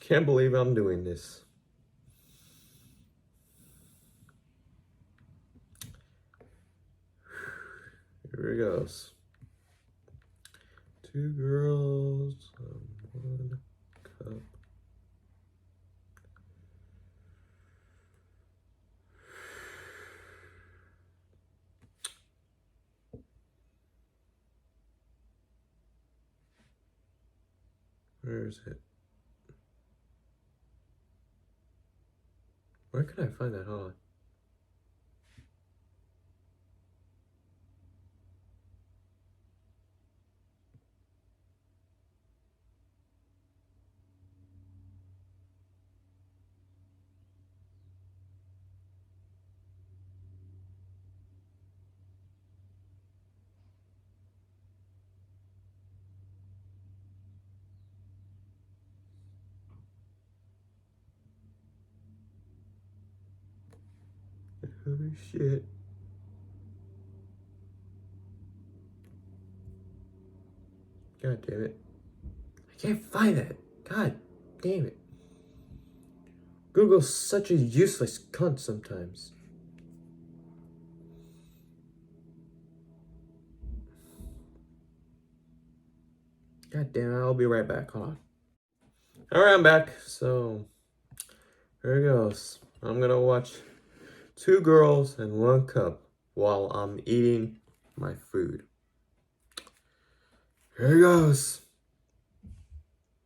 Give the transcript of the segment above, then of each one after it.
Can't believe I'm doing this. Here it goes. 2 girls, 1 cup. Where is it? Where can I find that? Hold on. Holy shit. God damn it. I can't find it. God damn it. Google's such a useless cunt sometimes. God damn it, I'll be right back. Hold on. Alright, I'm back. So, here it goes. I'm gonna watch 2 girls and 1 cup while I'm eating my food. Here it goes.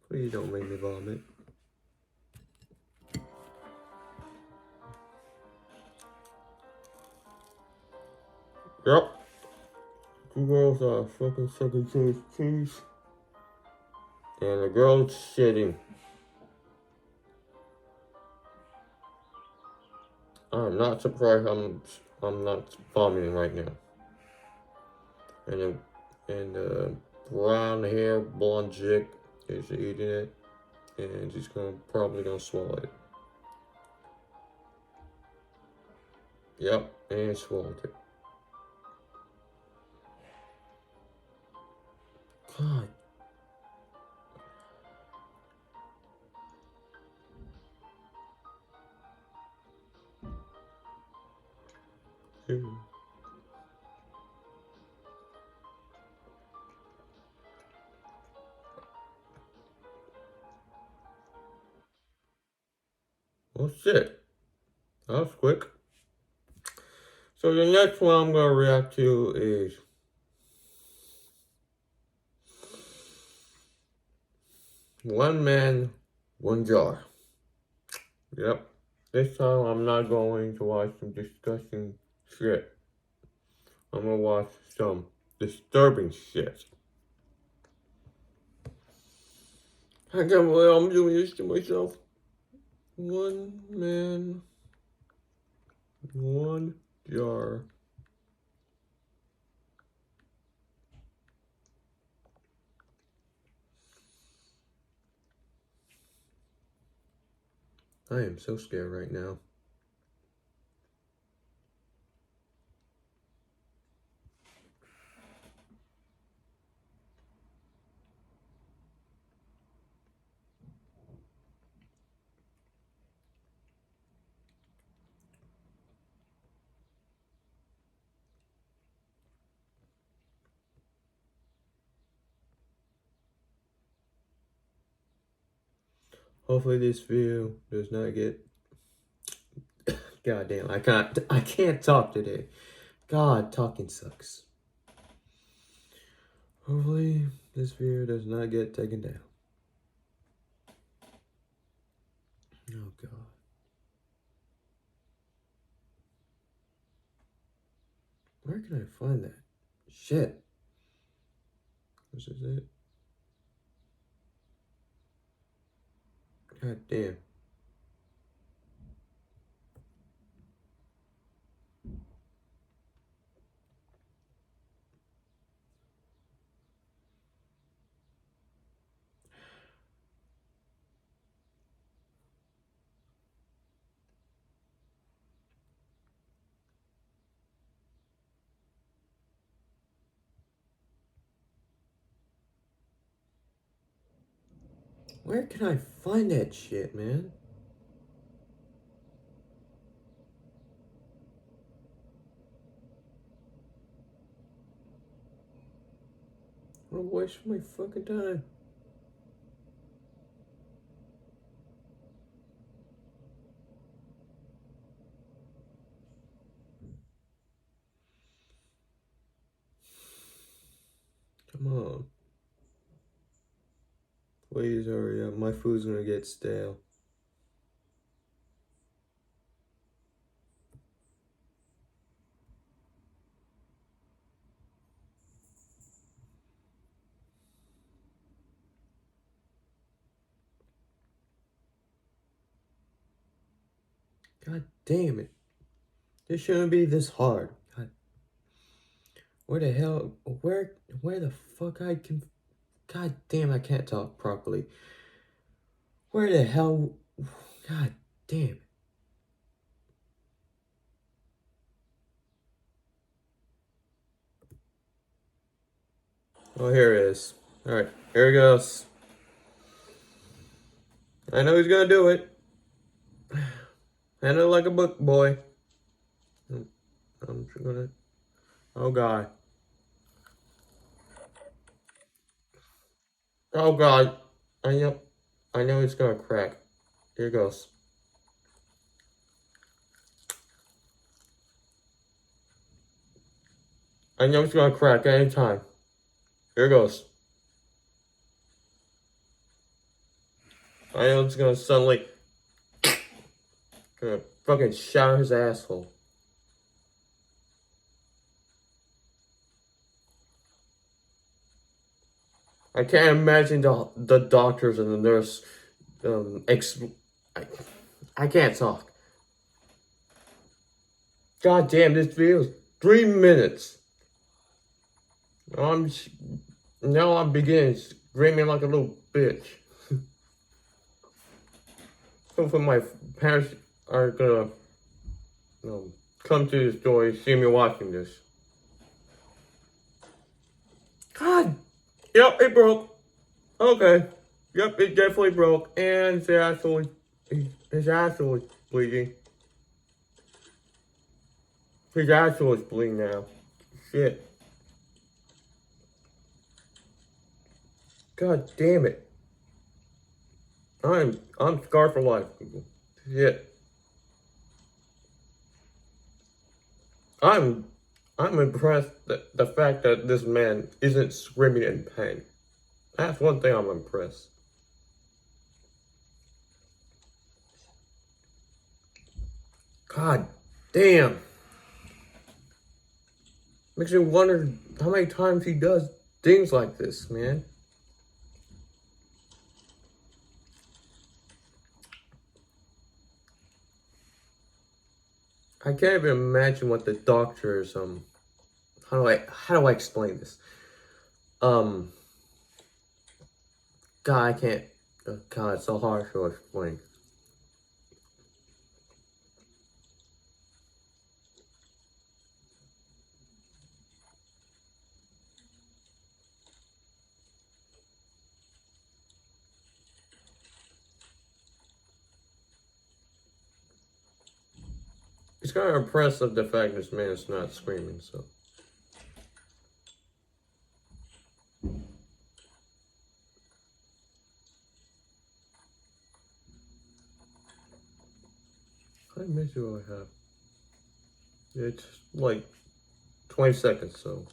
Please don't make me vomit. Yep. 2 girls are fucking sucking cheese. And the girl's shitting. I'm not surprised I'm not vomiting right now. And brown hair blonde chick is eating it, and she's probably gonna swallow it. Yep, and swallowed it. God. Ew. Oh shit. That was quick. So the next one I'm gonna react to is One Man, One Jar. Yep. This time I'm not going to watch some disgusting shit. I'm gonna watch some disturbing shit. I can't believe I'm doing this to myself. One man, one jar. I am so scared right now. Hopefully this video does not get. God damn, I can't talk today. God, talking sucks. Hopefully this video does not get taken down. Oh God. Where can I find that? Shit. This is it. God damn. Where can I find that shit, man? Don't waste my fucking time. Come on. Please hurry up. My food's gonna get stale. God damn it. This shouldn't be this hard. God, where the hell, where the fuck I can, God damn, I can't talk properly. Where the hell, God damn it. Oh, here it is. Alright, here it goes. I know he's gonna do it. Handle it like a book, boy. I'm gonna, oh God. Oh God. I know it's gonna crack. Here it goes. I know it's gonna crack any time. Here it goes. I know it's gonna suddenly gonna fucking shout his asshole. I can't imagine the doctors and the nurse I, I can't talk. God damn, this video's 3 minutes. Now I'm beginning screaming like a little bitch. Hopefully my parents are gonna come to the store and see me watching this. God, yep, it broke. Okay, yep, it definitely broke, and his asshole is bleeding. His asshole is bleeding now. Shit. God damn it. I'm scarred for life, people. Shit. I'm impressed that the fact that this man isn't screaming in pain. That's one thing I'm impressed. God damn. Makes me wonder how many times he does things like this, man. I can't even imagine what the doctors how do I explain this? God, I can't. God, it's so hard to explain. It's kind of impressive the fact this man is not screaming, so. How many minutes do I have? It's like 20 seconds, so.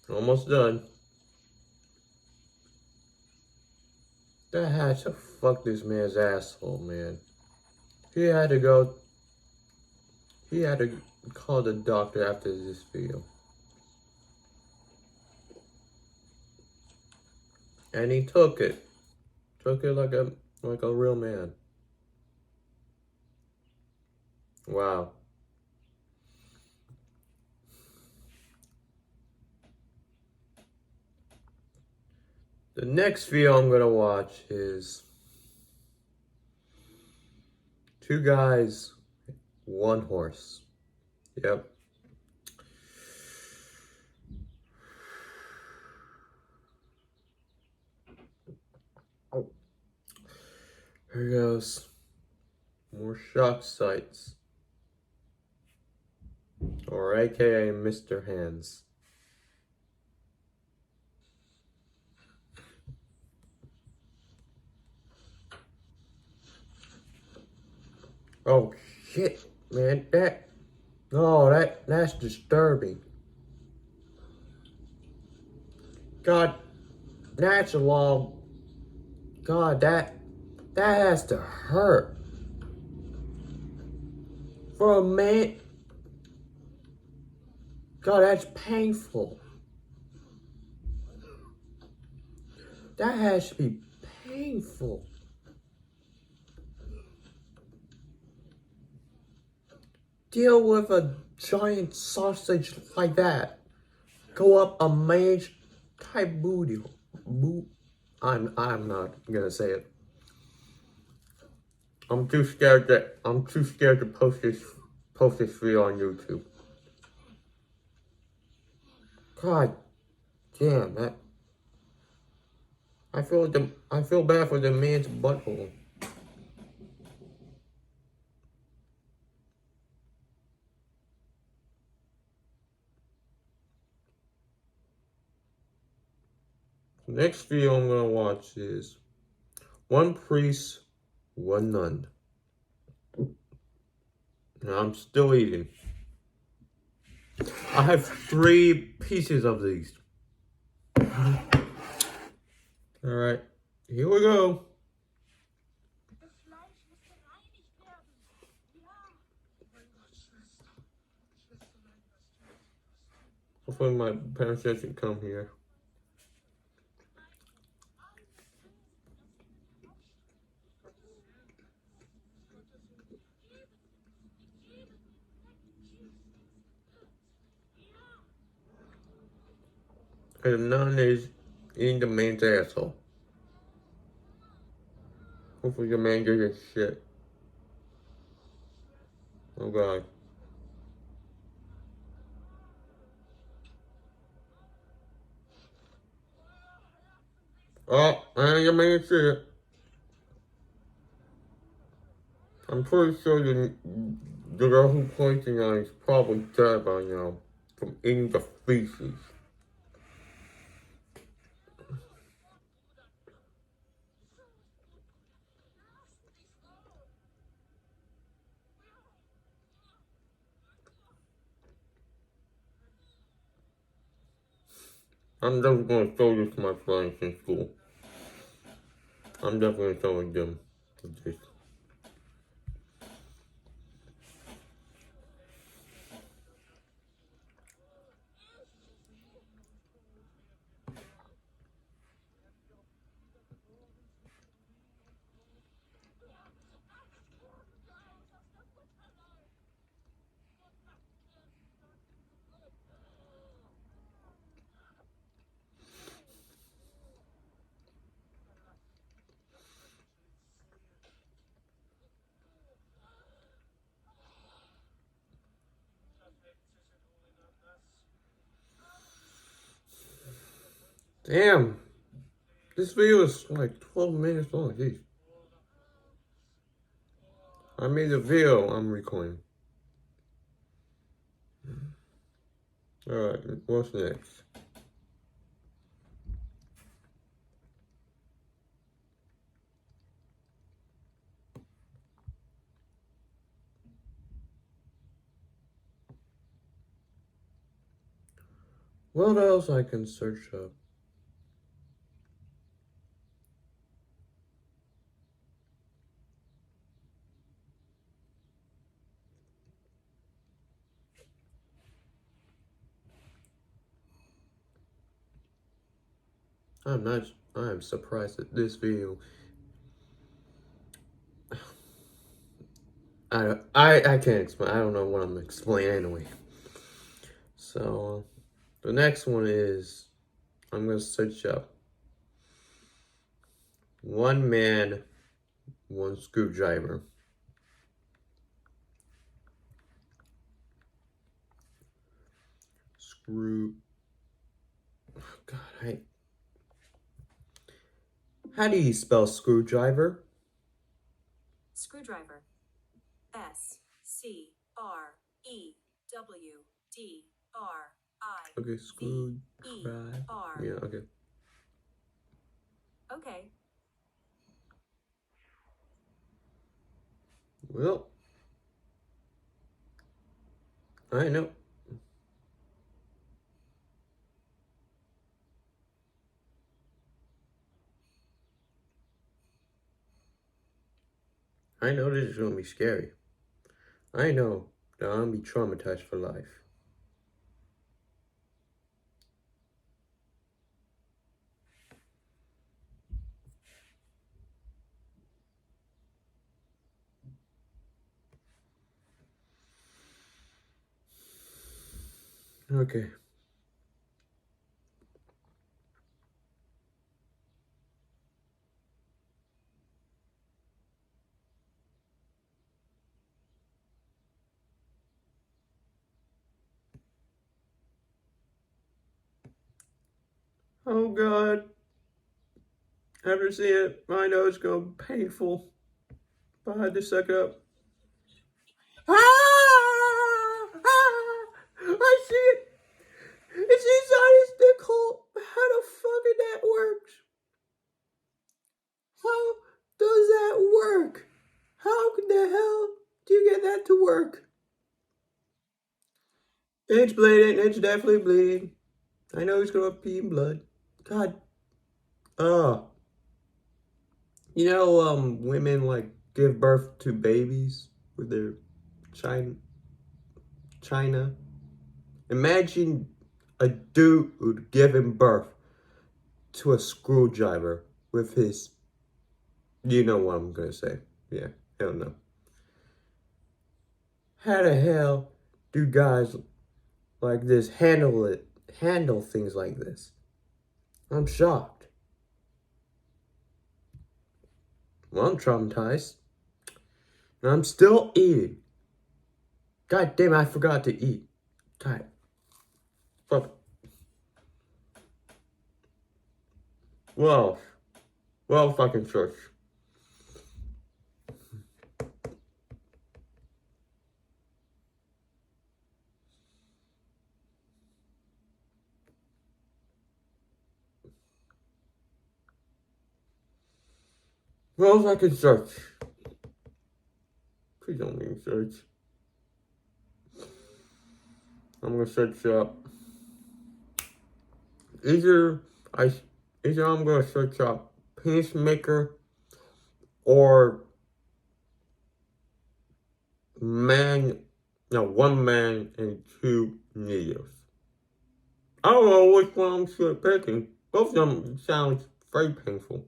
Almost done. That had to fuck this man's asshole, man. He had to call the doctor after this video. And he took it. Took it like a real man. Wow. The next video I'm gonna watch is Two Guys, One Horse. Yep. Here goes. More shock sights. Or aka Mr. Hands. Oh shit, man, that's disturbing. God, that's a long. God, that has to hurt. For a man. God, that's painful. That has to be painful. Deal with a giant sausage like that. Go up a mage type booty. I'm not gonna say it. I'm too scared to post this video on YouTube. God damn that. I feel bad for the man's butthole. The next video I'm gonna watch is One Priest, One Nun. And I'm still eating. I have 3 pieces of these. Alright, here we go. Hopefully my parents doesn't come here. And the nun is eating the man's asshole. Hopefully the man gives a shit. Oh god. Oh, and the man shit. I'm pretty sure the girl who pointing on is probably dead by now from eating the feces. I'm definitely gonna show this to my friends in school. I'm definitely showing them this. Damn! This video is like 12 minutes long, jeez. I made a video I'm recording. Alright, what's next? What else I can search up? I am surprised at this video. I can't explain. I don't know what I'm explaining anyway. So, the next one is, I'm gonna search up one man, one screwdriver. God, how do you spell screwdriver? Screwdriver. S-C-R-E-W-D-R-I. Okay, screwdriver. Yeah, okay. Okay. Well, I know. I know this is gonna be scary. I know that I'm gonna be traumatized for life. Okay. Oh God. After seeing it, I know it's gonna be painful. But I had to suck it up. Ah! I see it. It's inside his dick hole. How the fuck that works? How does that work? How the hell do you get that to work? It's bleeding. It's definitely bleeding. I know he's gonna pee blood. God. You know, women like give birth to babies with their China. Imagine a dude giving birth to a screwdriver with his. You know what I'm gonna say? Yeah, hell no. How the hell do guys like this handle things like this? I'm shocked. Well, I'm traumatized. And I'm still eating. God damn, I forgot to eat. God. Fuck. Well, fucking church. Well, fucking church. Please don't mean search. I'm gonna search up. Either I'm gonna search up Peacemaker or one man and two needles. I don't know which one I'm picking. Both of them sound very painful.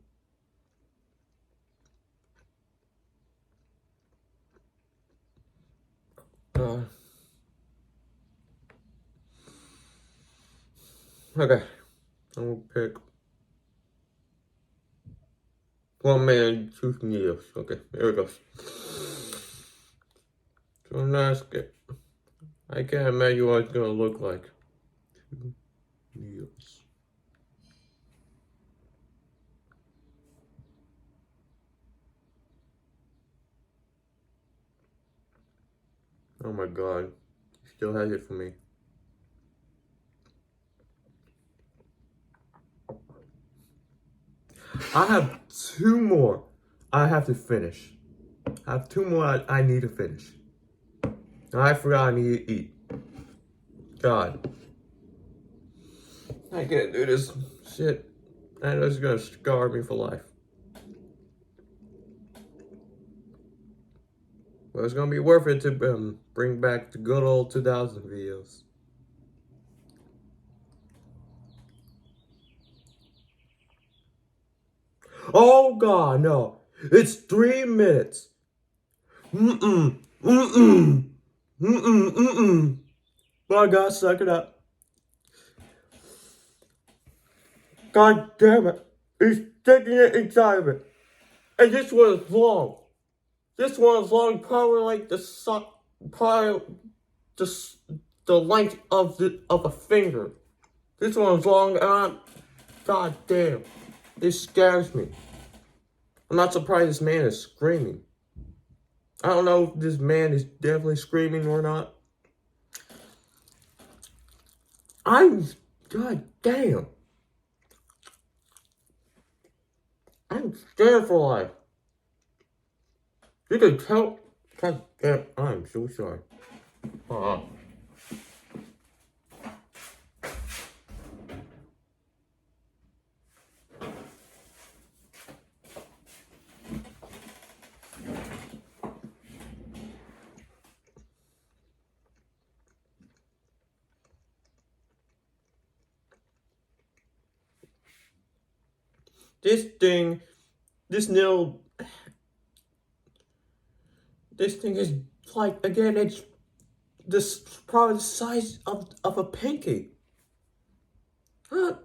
Okay, I'm gonna pick one man, two needles. Okay, here it goes. So let's get. I can't imagine what it's gonna look like. Two needles. Oh my God, he still has it for me. I have two more I have to finish. I have two more I need to finish. I forgot I need to eat. God. I can't do this shit. I know it's gonna scar me for life. Well, it's gonna be worth it to bring back the good old 2000 videos. Oh God, no. It's 3 minutes. Mm-mm. But I gotta suck it up. God damn it. He's sticking it inside of it. And this one is long. This one is long, probably like probably just the length of a finger. This one's long, and God damn, this scares me. I'm not surprised this man is screaming. I don't know if this man is definitely screaming or not. God damn. I'm scared for life. You can tell. God damn, I'm so sorry. Uh-uh. This thing, this nail, this thing is like, again, it's this probably the size of a pinky. Huh?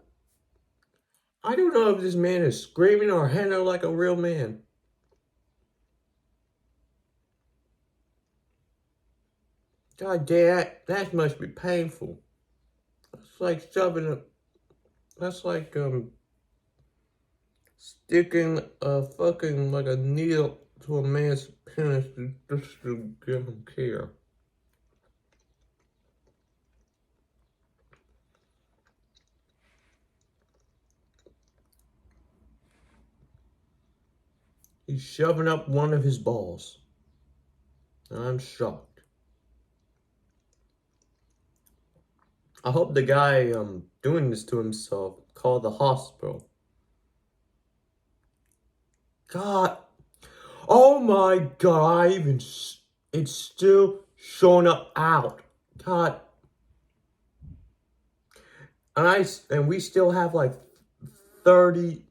I don't know if this man is screaming or handling like a real man. God damn, that must be painful. That's like shoving a, that's like, sticking a fucking, like a needle to a man's penis just to give him care. He's shoving up one of his balls. I'm shocked. I hope the guy doing this to himself called the hospital. God. Oh my god, it's still showing up out. God. And we still have like 30,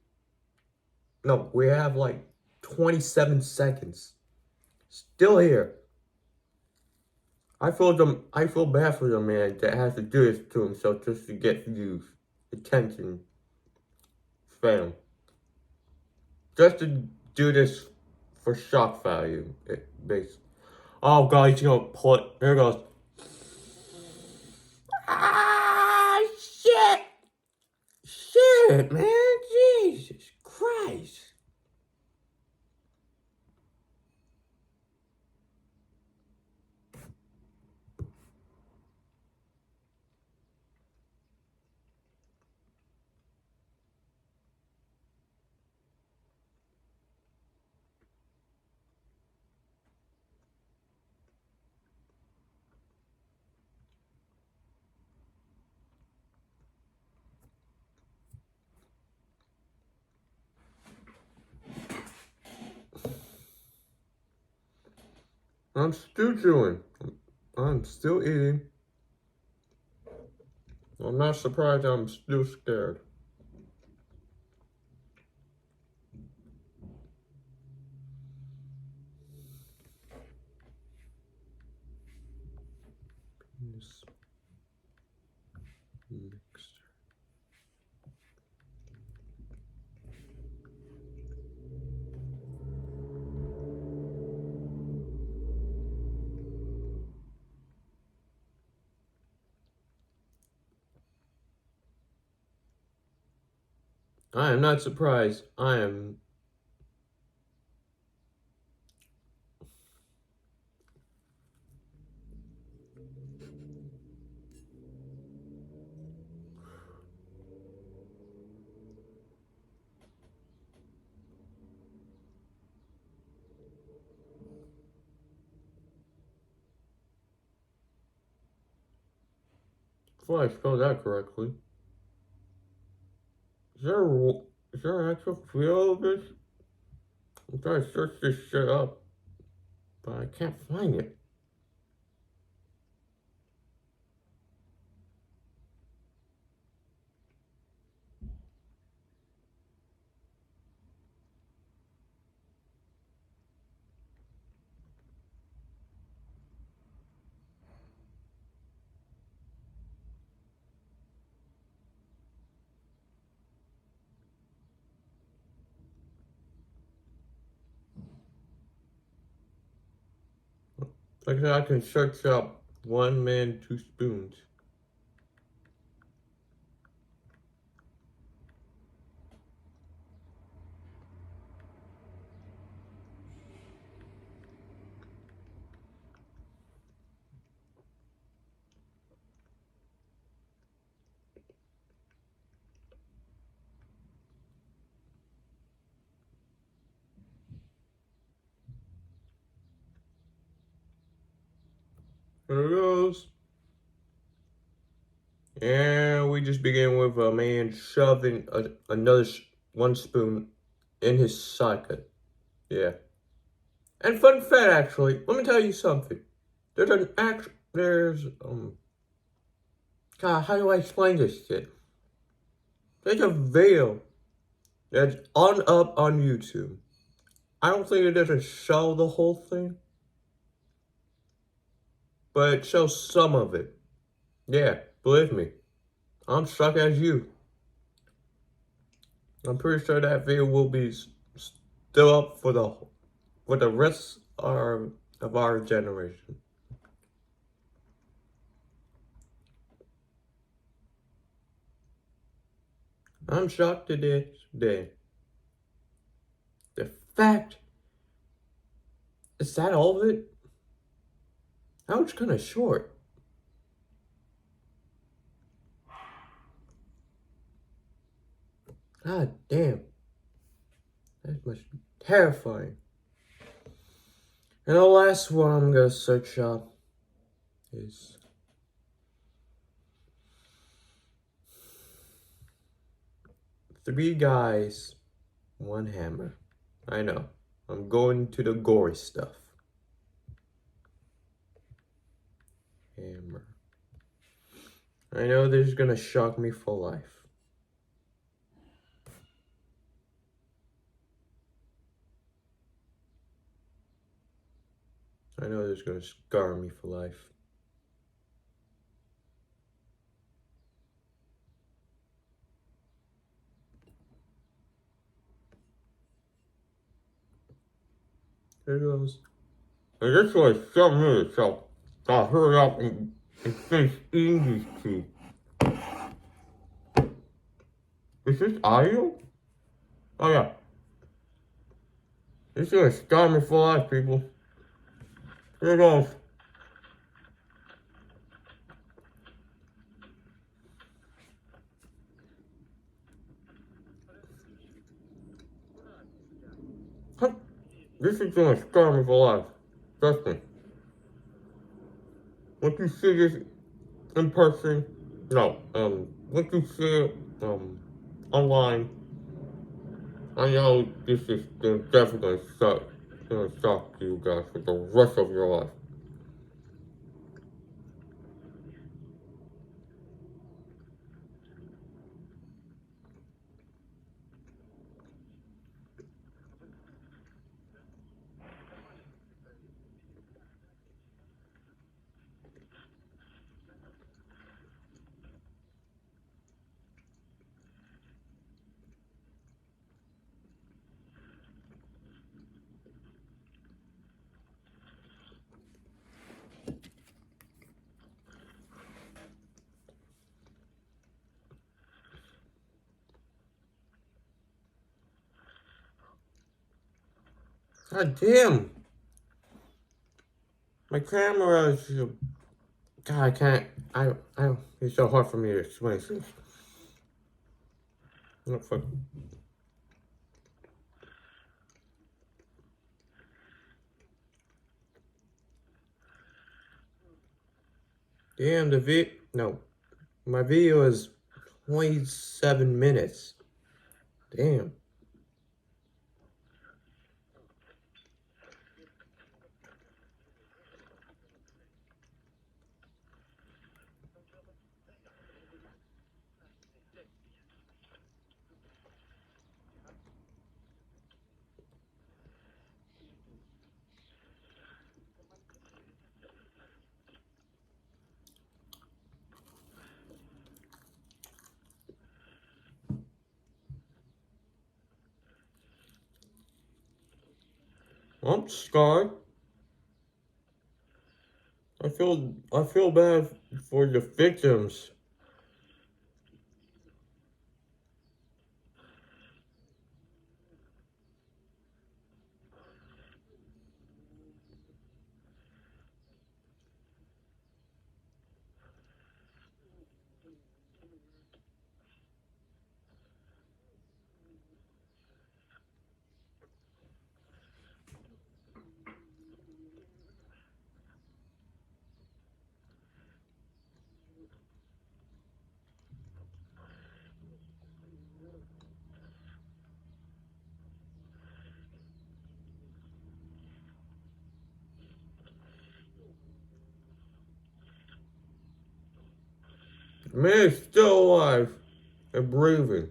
no, we have like 27 seconds. Still here. I feel bad for the man that has to do this to himself just to get views, attention, fame. Just to do this for shock value, basically. Oh god, he's gonna pull it. There it goes. Ah, shit! Shit, man! Jesus Christ! I'm still chewing. I'm still eating. I'm not surprised I'm still scared. Penis mixer. I am not surprised. I am. If I spelled that correctly. Is there an actual feel of this? I'm trying to search this shit up, but I can't find it. Like I said, I can search up one man, two spoons. Here it goes. And we just begin with a man shoving another one spoon in his socket. Yeah. And fun fact, actually, let me tell you something. God, how do I explain this shit? There's a video that's up on YouTube. I don't think it doesn't show the whole thing, but it shows some of it. Yeah, believe me, I'm stuck as you. I'm pretty sure that video will be still up for the rest of our generation. I'm shocked to this day. The fact is that all of it? That was kind of short. God damn. That must be terrifying. And the last one I'm gonna search up is Three Guys, One Hammer. I know. I'm going to the gory stuff. Hammer. I know this is gonna shock me for life. I know this is gonna scar me for life. Here goes. And this was 7 minutes, so I'll hurry up and finish eating these two. Is this audio? Oh yeah. This is gonna scar me for life, people. Here goes. This is gonna scar me for life. Trust me. Once you see this in person, no, once you see it, online, I know this is definitely gonna shock you guys for the rest of your life. God damn! My camera is. God, I can't. It's so hard for me to explain this. What the fuck? Damn, no. My video is 27 minutes. Damn. I'm scarred. I feel bad for the victims. Man is still alive and breathing.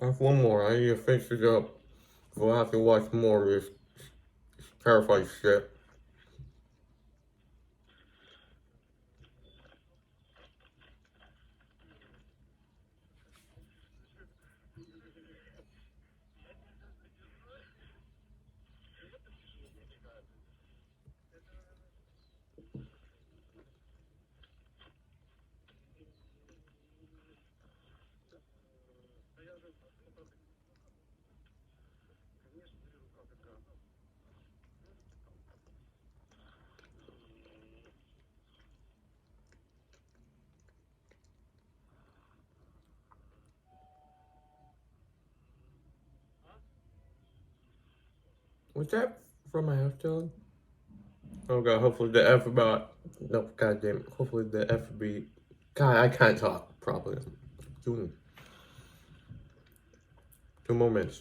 I have one more. I need to finish it up. We'll have to watch more of this terrifying shit. Was that from my halftone? Oh god, hopefully the F about. No, god damn it. Hopefully the F beat. God, I can't talk properly. Doing 2 more minutes.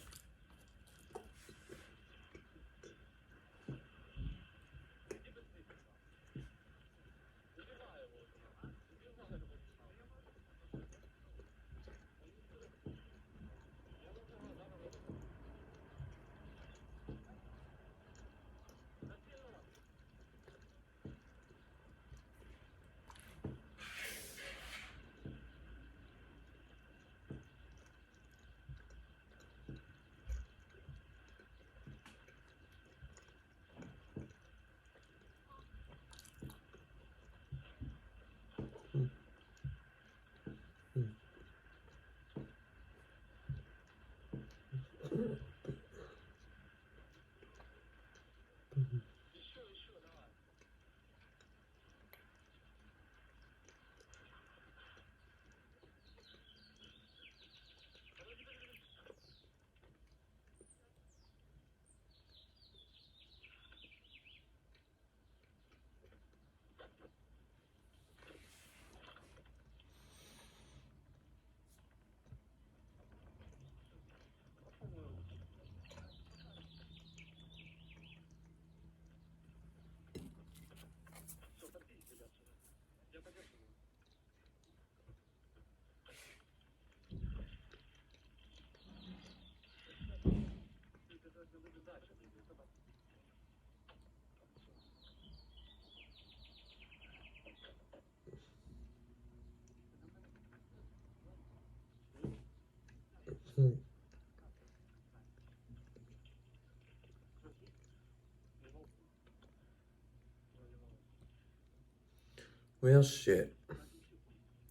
Well, shit.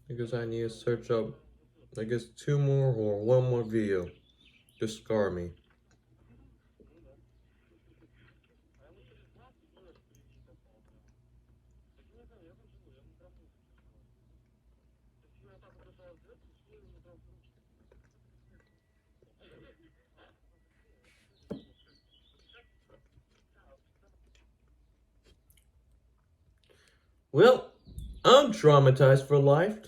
I guess I need to search up, I guess, 2 more or 1 more video to scar me. Well, I'm traumatized for life.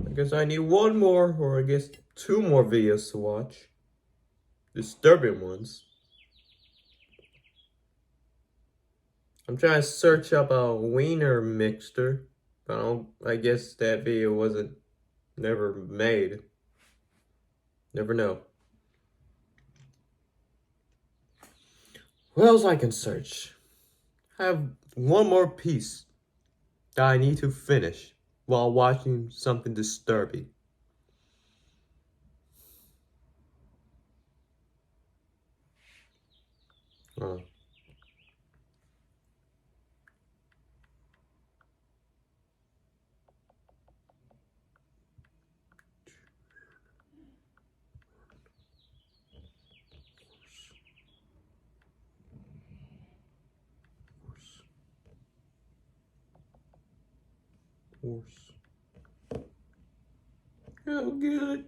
I guess I need 1 more, or I guess 2 more videos to watch. Disturbing ones. I'm trying to search up a wiener mixture, but I guess that video wasn't never made. Never know. What else I can search? I have one more piece that I need to finish while watching something disturbing. Oh. Horse. Oh, good.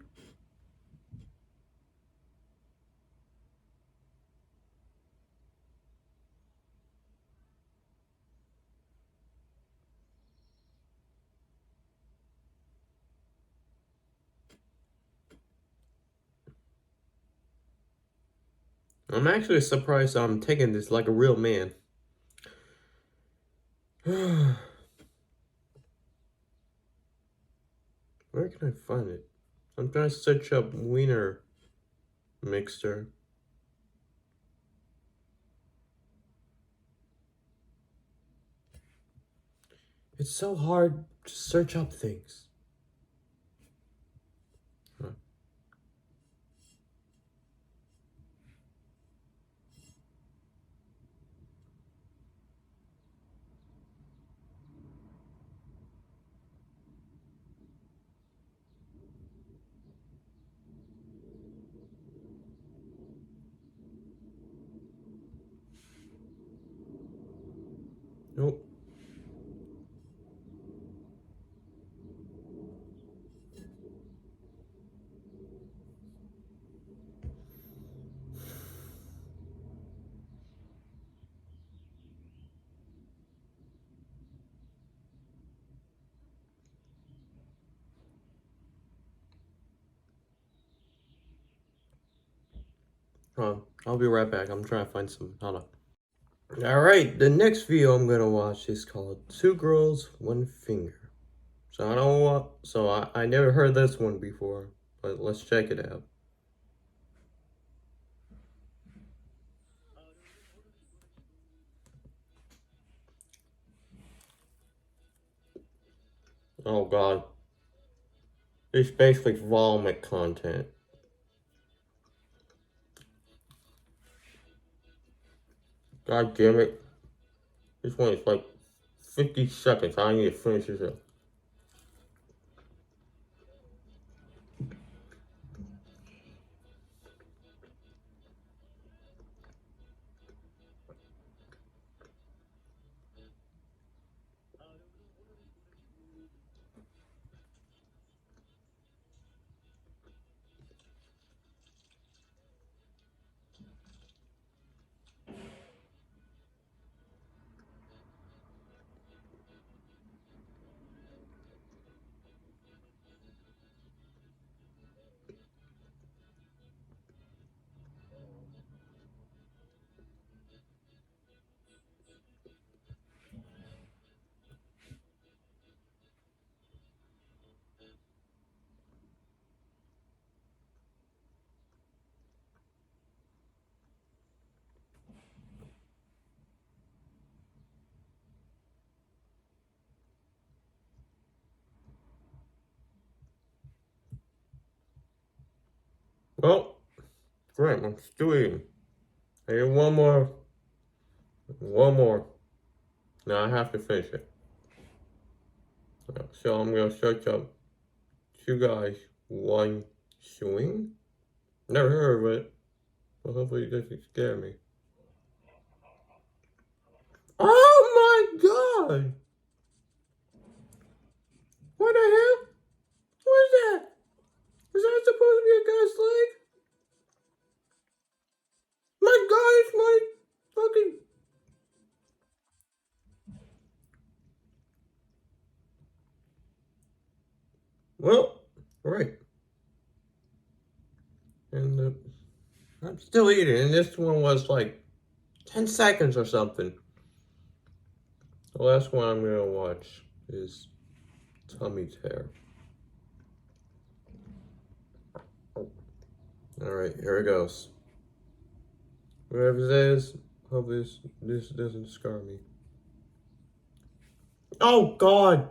I'm actually surprised I'm taking this like a real man. Where can I find it? I'm trying to search up wiener mixer. It's so hard to search up things. Huh. Nope. I'll be right back. I'm trying to find some. Hold on. Alright, the next video I'm gonna watch is called Two Girls, One Finger. So I don't want, so I never heard this one before, but let's check it out. Oh god. It's basically vomit content. God damn it. This one is like 50 seconds. I need to finish this up. Well, great, I'm still eating. I get one more. One more. Now I have to finish it. So I'm gonna search up Two Guys, One Swing? Never heard of it, but hopefully it doesn't scare me. Oh my god! What the hell? What is that? Is that supposed to be a guy's leg? My god, it's my fucking... Well, right. And I'm still eating, and this one was like 10 seconds or something. The last one I'm gonna watch is Tummy Tear. Alright, here it goes. Whoever this is, hope this doesn't scar me. Oh, God.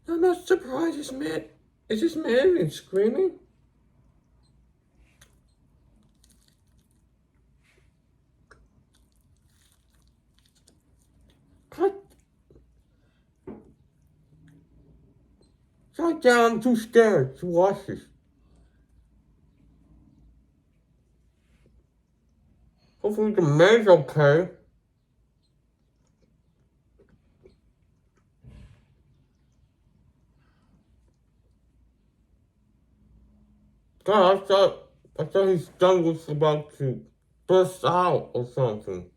I'm not surprised this man. Is this man even screaming? God, God damn, I'm too scared to watch this. Hopefully the man's okay. God, I thought his gun was about to burst out or something.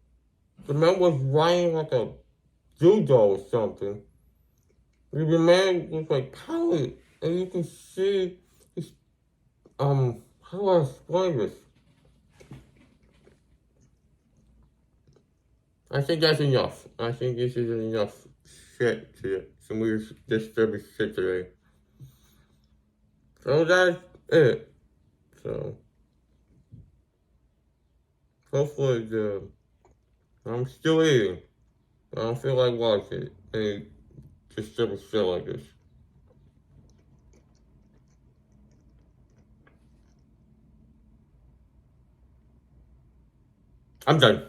The man was running like a judo or something. The man was like powered, and you can see his how do I explain this? I think that's enough. I think this is enough shit to some weird disturbing shit today. So that's it. So hopefully I'm still eating. I don't feel like watching any disturbing shit like this. I'm done.